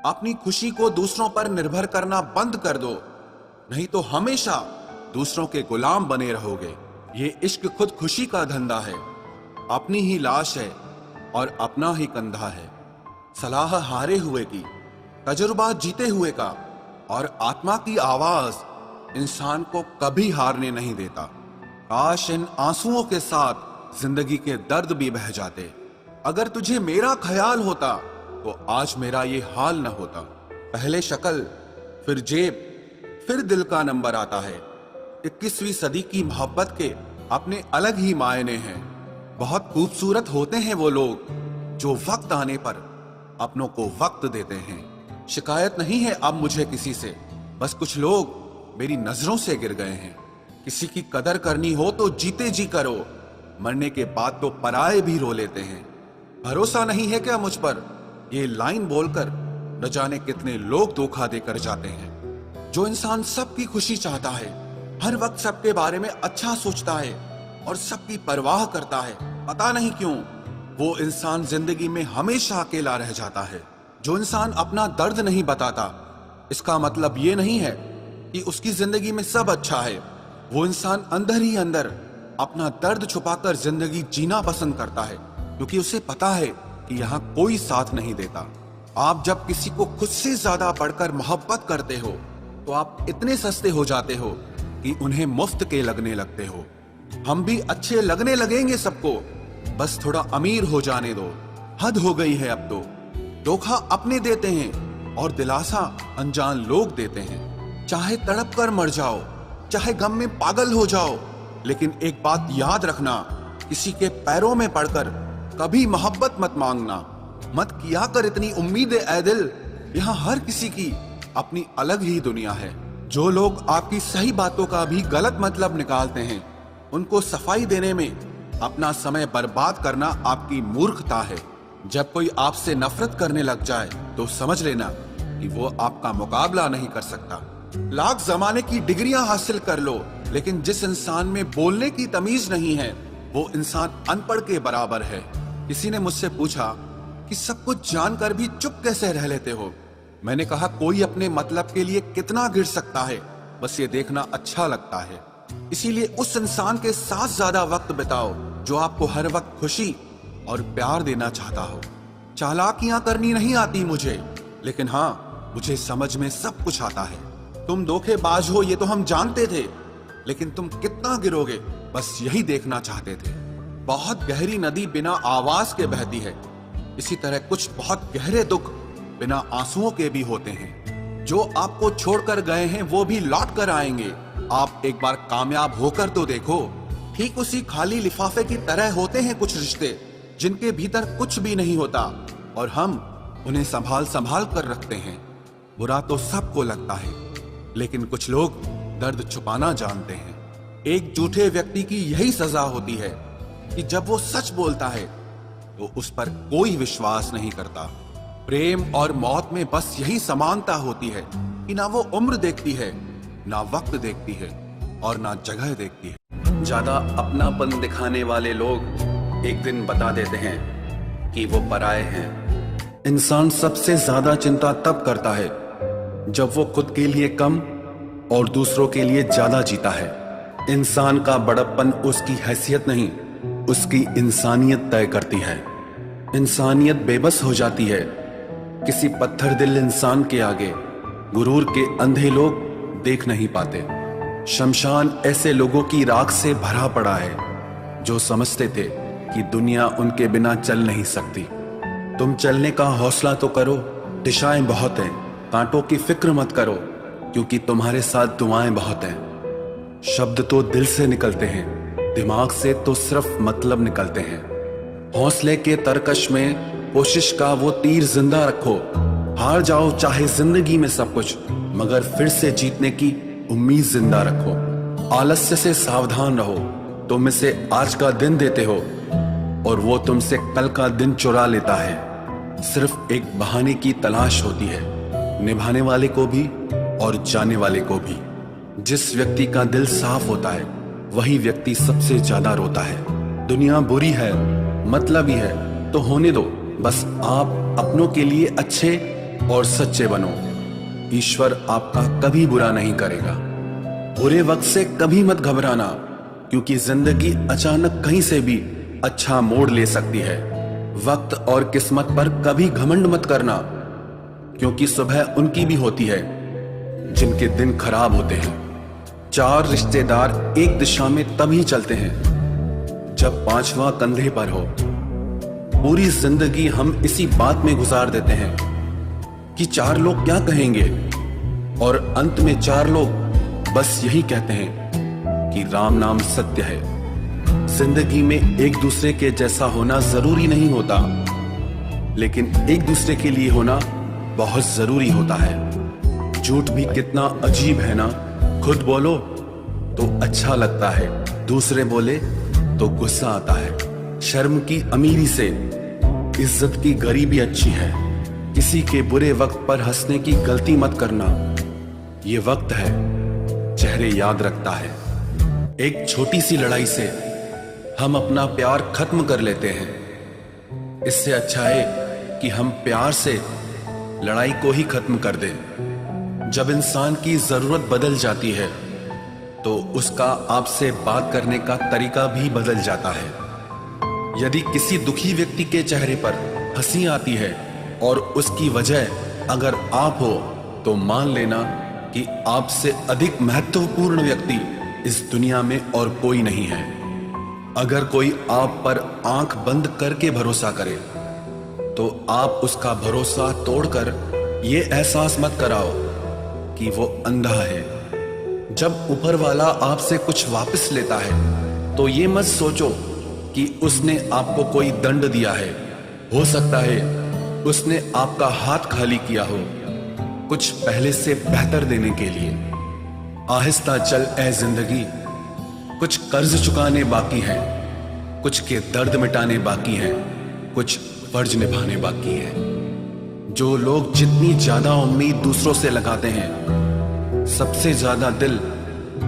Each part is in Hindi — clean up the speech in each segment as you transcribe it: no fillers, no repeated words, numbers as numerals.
अपनी खुशी को दूसरों पर निर्भर करना बंद कर दो, नहीं तो हमेशा दूसरों के गुलाम बने रहोगे। ये इश्क खुद खुशी का धंधा है, अपनी ही लाश है और अपना ही कंधा है। सलाह हारे हुए की, तजुर्बा जीते हुए का, और आत्मा की आवाज इंसान को कभी हारने नहीं देता। काश इन आंसुओं के साथ जिंदगी के दर्द भी बह जाते। अगर तुझे मेरा ख्याल होता तो आज मेरा ये हाल न होता। पहले शक्ल, फिर जेब, फिर दिल का नंबर आता है। 21वीं सदी की मोहब्बत के अपने अलग ही मायने हैं। बहुत खूबसूरत होते हैं वो लोग जो वक्त आने पर अपनों को वक्त देते हैं। शिकायत नहीं है अब मुझे किसी से, बस कुछ लोग मेरी नजरों से गिर गए हैं। किसी की कदर करनी हो तो जीते जी करो, मरने के बाद तो पराए भी रो लेते हैं। भरोसा नहीं है क्या मुझ पर? ये लाइन बोलकर न जाने कितने लोग धोखा देकर जाते हैं। जो इंसान सबकी खुशी चाहता है, हर वक्त सबके बारे में अच्छा सोचता है और सबकी परवाह करता है, पता नहीं क्यों वो इंसान जिंदगी में हमेशा अकेला रह जाता है। जो इंसान अपना दर्द नहीं बताता, इसका मतलब ये नहीं है कि उसकी जिंदगी में सब अच्छा है। वो इंसान अंदर ही अंदर अपना दर्द छुपाकर जिंदगी जीना पसंद करता है, क्योंकि उसे पता है कि यहाँ कोई साथ नहीं देता। आप जब किसी को खुद से ज्यादा बढ़कर मोहब्बत करते हो तो आप इतने सस्ते हो जाते हो कि उन्हें मुफ्त के लगने लगते हो। हम भी अच्छे लगने लगेंगे सबको, बस थोड़ा अमीर हो जाने दो। हद हो गई है अब तो। धोखा अपने देते हैं और दिलासा अनजान लोग देते हैं। चाहे तड़प कर मर जाओ, चाहे गम में पागल हो जाओ, लेकिन एक बात याद रखना, किसी के पैरों में पड़कर कभी मोहब्बत मत मांगना। मत किया कर इतनी उम्मीदें ऐ दिल, यहाँ हर किसी की अपनी अलग ही दुनिया है। जो लोग आपकी सही बातों का भी गलत मतलब निकालते हैं, उनको सफाई देने में अपना समय बर्बाद करना आपकी मूर्खता है। जब कोई आपसे नफरत करने लग जाए तो समझ लेना कि वो आपका मुकाबला नहीं कर सकता। लाख जमाने की डिग्रियां हासिल कर लो, लेकिन जिस इंसान में बोलने की तमीज नहीं है, वो इंसान अनपढ़ के बराबर है। किसी ने मुझसे पूछा कि सब कुछ जानकर भी चुप कैसे रह लेते हो। मैंने कहा, कोई अपने मतलब के लिए कितना गिर सकता है, बस ये देखना अच्छा लगता है। इसीलिए उस इंसान के साथ ज्यादा वक्त बिताओ जो आपको हर वक्त खुशी और प्यार देना चाहता हो। चालाकियां करनी नहीं आती मुझे, लेकिन हाँ, मुझे समझ में सब कुछ आता है। तुम धोखेबाज हो ये तो हम जानते थे, लेकिन तुम कितना गिरोगे बस यही देखना चाहते थे। बहुत गहरी नदी बिना आवाज के बहती है, इसी तरह कुछ बहुत गहरे दुख बिना आंसुओं के भी होते हैं। जो आपको छोड़कर गए हैं वो भी लौट कर आएंगे। आप एक बार कामयाब होकर तो देखो। ठीक उसी खाली लिफाफे की तरह होते हैं कुछ रिश्ते, जिनके भीतर कुछ भी नहीं होता और हम उन्हें संभाल संभाल कर रखते हैं। बुरा तो सबको लगता है, लेकिन कुछ लोग दर्द छुपाना जानते हैं। एक झूठे व्यक्ति की यही सजा होती है कि जब वो सच बोलता है तो उस पर कोई विश्वास नहीं करता। प्रेम और मौत में बस यही समानता होती है कि ना वो उम्र देखती है, ना वक्त देखती है और ना जगह देखती है। ज्यादा अपनापन दिखाने वाले लोग एक दिन बता देते हैं कि वो पराये हैं। इंसान सबसे ज्यादा चिंता तब करता है जब वो खुद के लिए कम और दूसरों के लिए ज्यादा जीता है। इंसान का बड़प्पन उसकी हैसियत नहीं, उसकी इंसानियत तय करती है। इंसानियत बेबस हो जाती है किसी पत्थर दिल इंसान के आगे। गुरूर के अंधे लोग देख नहीं पाते। शमशान ऐसे लोगों की राख से भरा पड़ा है जो समझते थे कि दुनिया उनके बिना चल नहीं सकती। तुम चलने का हौसला तो करो, दिशाएं बहुत हैं। कांटों की फिक्र मत करो, क्योंकि तुम्हारे साथ दुआएं बहुत हैं। शब्द तो दिल से निकलते हैं, दिमाग से तो सिर्फ मतलब निकलते हैं। हौसले के तरकश में कोशिश का वो तीर जिंदा रखो। हार जाओ चाहे जिंदगी में सब कुछ, मगर फिर से जीतने की उम्मीद जिंदा रखो। आलस्य से सावधान रहो। तुम इसे आज का दिन देते हो और वो तुमसे कल का दिन चुरा लेता है। सिर्फ एक बहाने की तलाश होती है, निभाने वाले को भी और जाने वाले को भी। जिस व्यक्ति का दिल साफ होता है वही व्यक्ति सबसे ज्यादा रोता है। दुनिया बुरी है, मतलबी है तो होने दो। बस आप अपनों के लिए अच्छे और सच्चे बनो। ईश्वर आपका कभी बुरा नहीं करेगा। बुरे वक्त से कभी मत घबराना, क्योंकि जिंदगी अचानक कहीं से भी अच्छा मोड़ ले सकती है। वक्त और किस्मत पर कभी घमंड मत करना, क्योंकि सुबह उनकी भी होती है जिनके दिन खराब होते हैं। 4 रिश्तेदार एक दिशा में तभी चलते हैं जब 5वां कंधे पर हो। पूरी जिंदगी हम इसी बात में गुजार देते हैं कि 4 लोग क्या कहेंगे, और अंत में 4 लोग बस यही कहते हैं कि राम नाम सत्य है। जिंदगी में एक दूसरे के जैसा होना जरूरी नहीं होता, लेकिन एक दूसरे के लिए होना बहुत जरूरी होता है। झूठ भी कितना अजीब है ना। खुद बोलो तो अच्छा लगता है, दूसरे बोले तो गुस्सा आता है। शर्म की अमीरी से इज्जत की गरीबी अच्छी है। किसी के बुरे वक्त पर हंसने की गलती मत करना। ये वक्त है, चेहरे याद रखता है। एक छोटी सी लड़ाई से हम अपना प्यार खत्म कर लेते हैं। इससे अच्छा है कि हम प्यार से लड़ाई को ही खत्म कर दें। जब इंसान की जरूरत बदल जाती है तो उसका आपसे बात करने का तरीका भी बदल जाता है। यदि किसी दुखी व्यक्ति के चेहरे पर हंसी आती है और उसकी वजह अगर आप हो, तो मान लेना कि आपसे अधिक महत्वपूर्ण व्यक्ति इस दुनिया में और कोई नहीं है। अगर कोई आप पर आंख बंद करके भरोसा करे, तो आप उसका भरोसा तोड़कर ये एहसास मत कराओ कि वो अंधा है। जब ऊपर वाला आपसे कुछ वापस लेता है, तो ये मत सोचो कि उसने आपको कोई दंड दिया है। हो सकता है उसने आपका हाथ खाली किया हो, कुछ पहले से बेहतर देने के लिए। आहिस्ता चल ए जिंदगी, कुछ कर्ज चुकाने बाकी हैं, कुछ के दर्द मिटाने बाकी हैं, कुछ फर्ज निभाने बाकी है। जो लोग जितनी ज्यादा उम्मीद दूसरों से लगाते हैं, सबसे ज्यादा दिल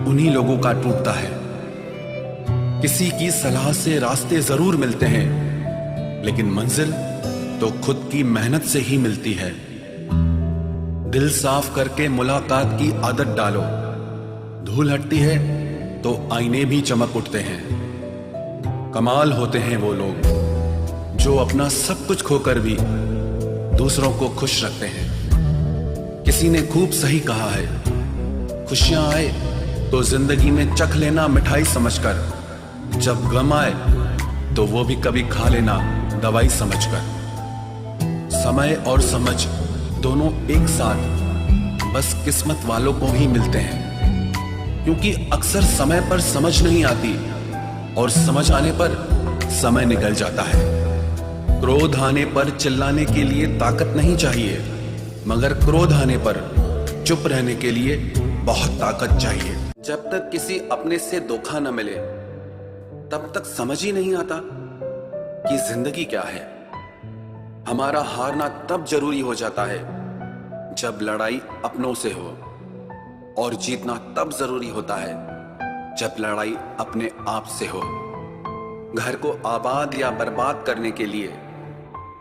उन्हीं लोगों का टूटता है। किसी की सलाह से रास्ते जरूर मिलते हैं, लेकिन मंजिल तो खुद की मेहनत से ही मिलती है। दिल साफ करके मुलाकात की आदत डालो। धूल हटती है तो आईने भी चमक उठते हैं। कमाल होते हैं वो लोग जो अपना सब कुछ खोकर भी दूसरों को खुश रखते हैं। किसी ने खूब सही कहा है, खुशियां आए तो जिंदगी में चख लेना मिठाई समझकर, जब गम आए तो वो भी कभी खा लेना दवाई समझकर। समय और समझ दोनों एक साथ बस किस्मत वालों को ही मिलते हैं, क्योंकि अक्सर समय पर समझ नहीं आती और समझ आने पर समय निकल जाता है। क्रोध आने पर चिल्लाने के लिए ताकत नहीं चाहिए, मगर क्रोध आने पर चुप रहने के लिए बहुत ताकत चाहिए। जब तक किसी अपने से धोखा न मिले, तब तक समझ ही नहीं आता कि जिंदगी क्या है। हमारा हारना तब जरूरी हो जाता है जब लड़ाई अपनों से हो, और जीतना तब जरूरी होता है जब लड़ाई अपने आप से हो। घर को आबाद या बर्बाद करने के लिए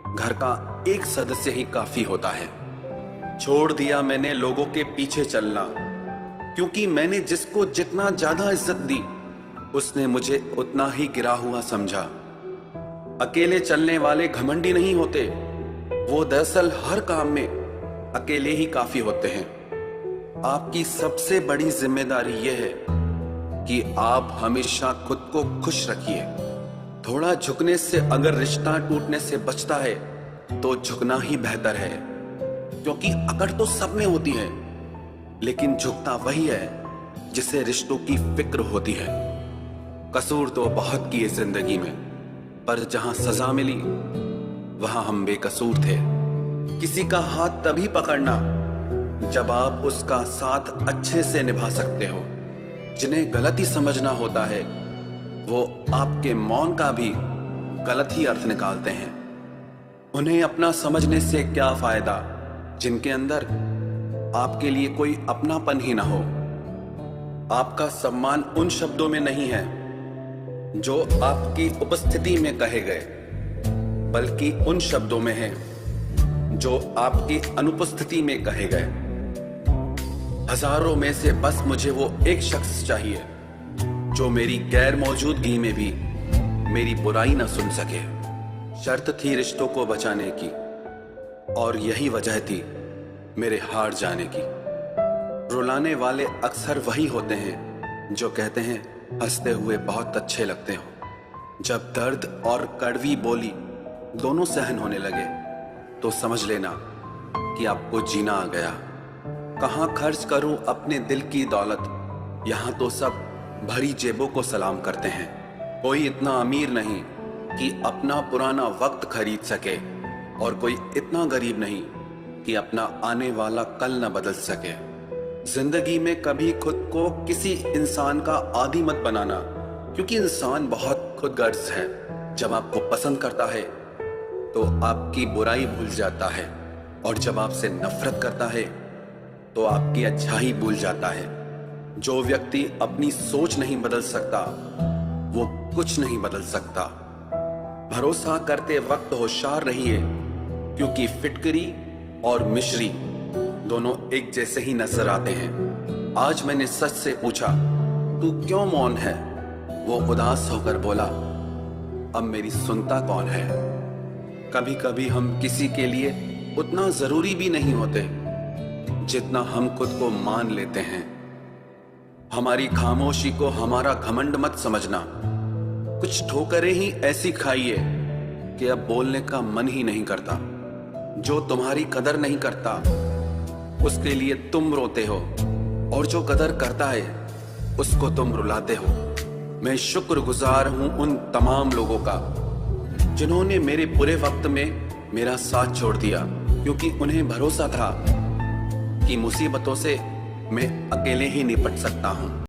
घर का एक सदस्य ही काफी होता है। छोड़ दिया मैंने लोगों के पीछे चलना, क्योंकि मैंने जिसको जितना ज्यादा इज्जत दी, उसने मुझे उतना ही गिरा हुआ समझा। अकेले चलने वाले घमंडी नहीं होते, वो दरअसल हर काम में अकेले ही काफी होते हैं। आपकी सबसे बड़ी जिम्मेदारी यह है कि आप हमेशा खुद को खुश रखिए। थोड़ा झुकने से अगर रिश्ता टूटने से बचता है तो झुकना ही बेहतर है, क्योंकि अकड़ तो सब में होती है, लेकिन झुकता वही है जिसे रिश्तों की फिक्र होती है। कसूर तो बहुत किए जिंदगी में, पर जहां सजा मिली वहां हम बेकसूर थे। किसी का हाथ तभी पकड़ना जब आप उसका साथ अच्छे से निभा सकते हो। जिन्हें गलत ही समझना होता है, वो आपके मौन का भी गलत ही अर्थ निकालते हैं। उन्हें अपना समझने से क्या फायदा जिनके अंदर आपके लिए कोई अपनापन ही ना हो। आपका सम्मान उन शब्दों में नहीं है जो आपकी उपस्थिति में कहे गए, बल्कि उन शब्दों में है जो आपकी अनुपस्थिति में कहे गए। हजारों में से बस मुझे वो एक शख्स चाहिए जो मेरी गैर मौजूदगी में भी मेरी बुराई न सुन सके। शर्त थी रिश्तों को बचाने की, और यही वजह थी मेरे हार जाने की। रुलाने वाले अक्सर वही होते हैं जो कहते हैं हंसते हुए बहुत अच्छे लगते हो। जब दर्द और कड़वी बोली दोनों सहन होने लगे तो समझ लेना कि आपको जीना आ गया। कहाँ खर्च करूं अपने दिल की दौलत, यहाँ तो सब भरी जेबों को सलाम करते हैं। कोई इतना अमीर नहीं कि अपना पुराना वक्त खरीद सके, और कोई इतना गरीब नहीं कि अपना आने वाला कल न बदल सके। जिंदगी में कभी खुद को किसी इंसान का आदी मत बनाना, क्योंकि इंसान बहुत खुदगर्ज है। जब आपको पसंद करता है तो आपकी बुराई भूल जाता है, और जब आपसे नफरत करता है तो आपकी अच्छाई भूल जाता है। जो व्यक्ति अपनी सोच नहीं बदल सकता वो कुछ नहीं बदल सकता। भरोसा करते वक्त होशियार रहिए, क्योंकि फिटकरी और मिश्री दोनों एक जैसे ही नजर आते हैं। आज मैंने सच से पूछा, तू क्यों मौन है? वो उदास होकर बोला, अब मेरी सुनता कौन है? कभी कभी हम किसी के लिए उतना जरूरी भी नहीं होते जितना हम खुद को मान लेते हैं। हमारी खामोशी को हमारा घमंड मत समझना। कुछ ठोकरें ही ऐसी खाइए कि अब बोलने का मन ही नहीं करता। जो तुम्हारी कदर नहीं करता उसके लिए तुम रोते हो, और जो कदर करता है उसको तुम रुलाते हो। मैं शुक्रगुजार हूं उन तमाम लोगों का जिन्होंने मेरे बुरे वक्त में मेरा साथ छोड़ दिया, क्योंकि उन्हें भरोसा था कि मुसीबतों से मैं अकेले ही निपट सकता हूं।